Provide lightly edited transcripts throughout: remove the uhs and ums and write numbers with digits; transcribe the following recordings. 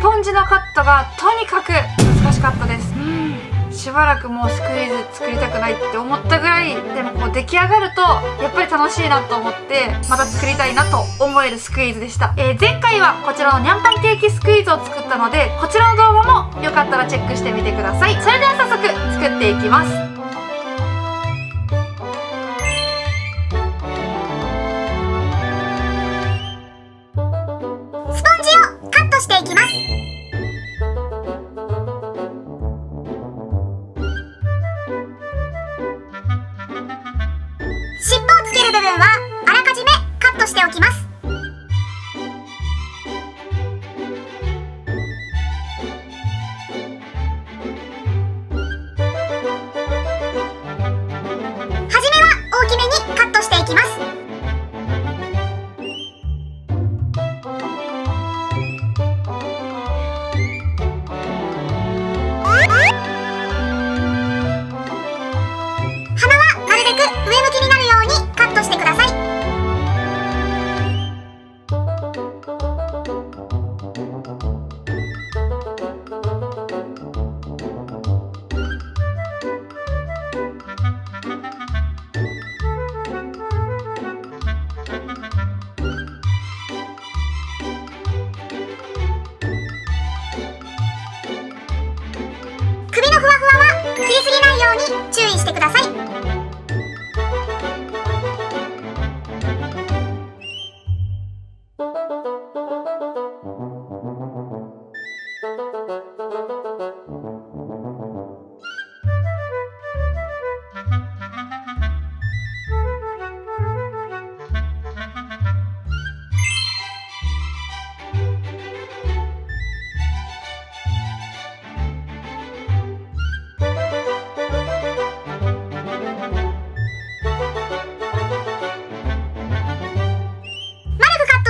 ポンジのカットがとにかく難しかったです。しばらくもうスクイーズ作りたくないって思ったぐらい、でもこう出来上がるとやっぱり楽しいなと思ってまた作りたいなと思えるスクイーズでした。前回はこちらのニャンパンケーキスクイーズを作ったので、こちらの動画もよかったらチェックしてみてください。それでは早速作っていきます。スポンジをカットしていきます。尻尾をつける部分はあらかじめカットしておきます。はじめは大きめにカットしていきます。鼻はなるべく上向きになるようにカットしてください。首のふわふわは切りすぎないように注意してください。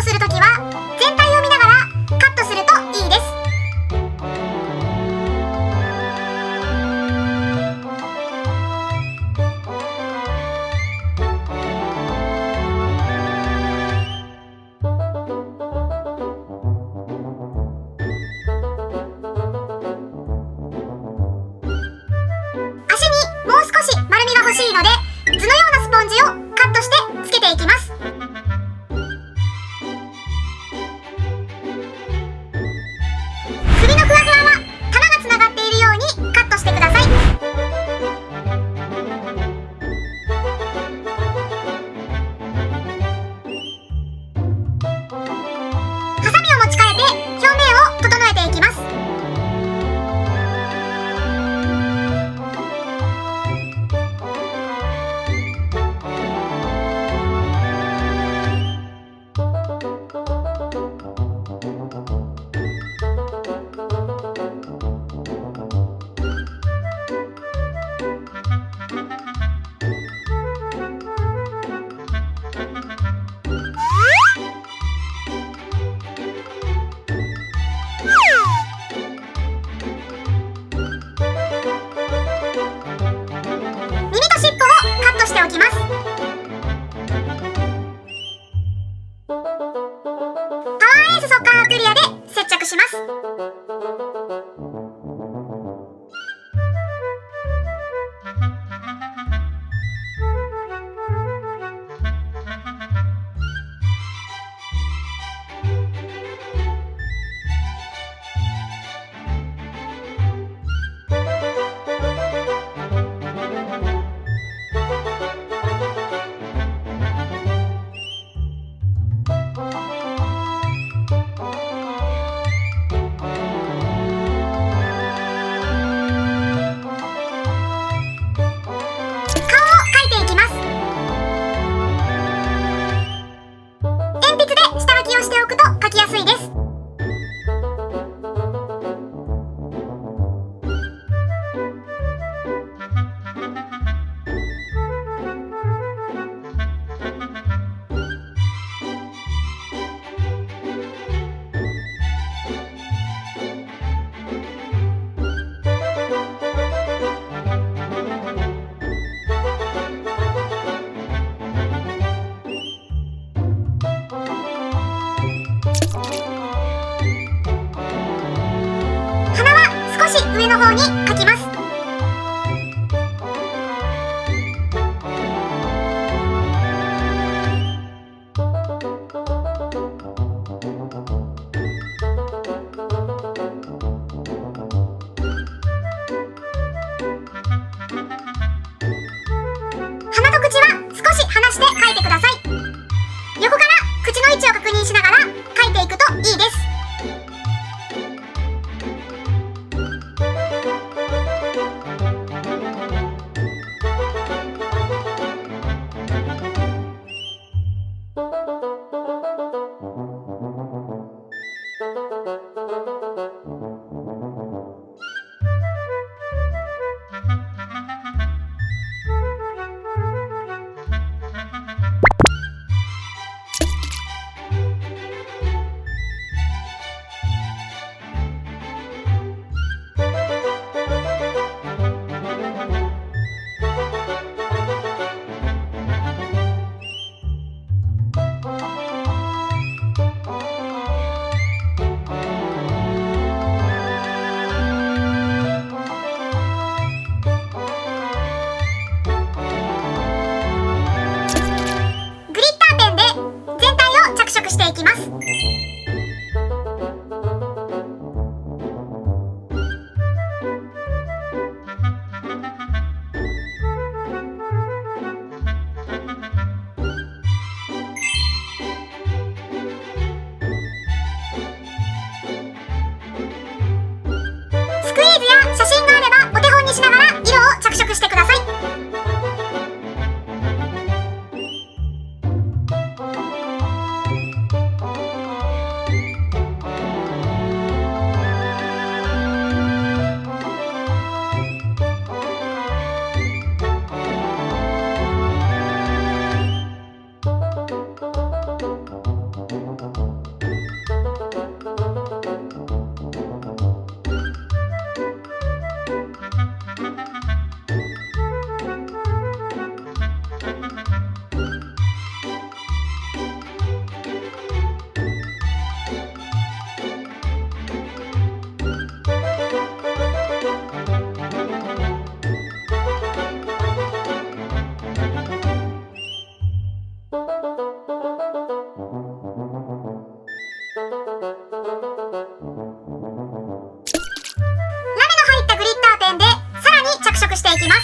するときは全体を見ながらカットするといいです。足にもう少し丸みが欲しいので、図のようなスポンジをカットしてつけていきます。首のふわふわは玉がつながっているようにカットしてください。ハサミを持ち替えて表面を整えていきます。耳と尻尾をカットしておきます。パワーエース速乾アクリアで接着します。上の方に書きます。鼻と口は少し離して書いてください。横から口の位置を確認しながら書いていくといいです。していきます。スクイーズや写真があればお手本にしながら色を着色してください。着色していきます。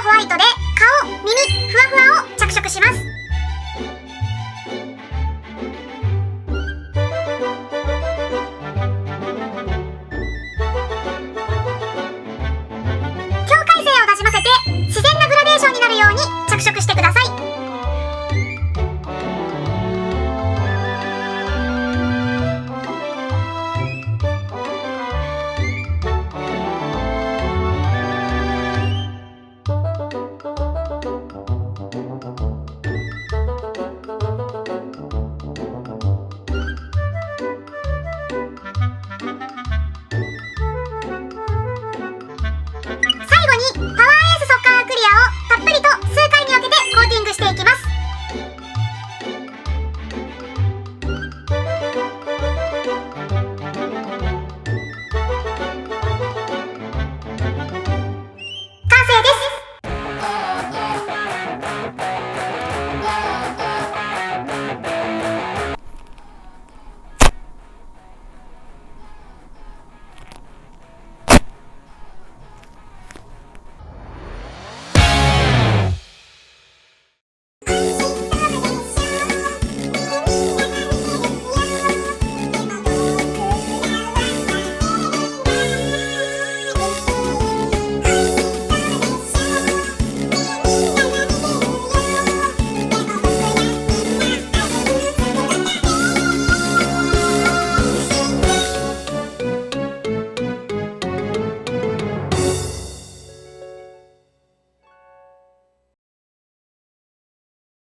ホワイトで顔、耳、ふわふわを着色します。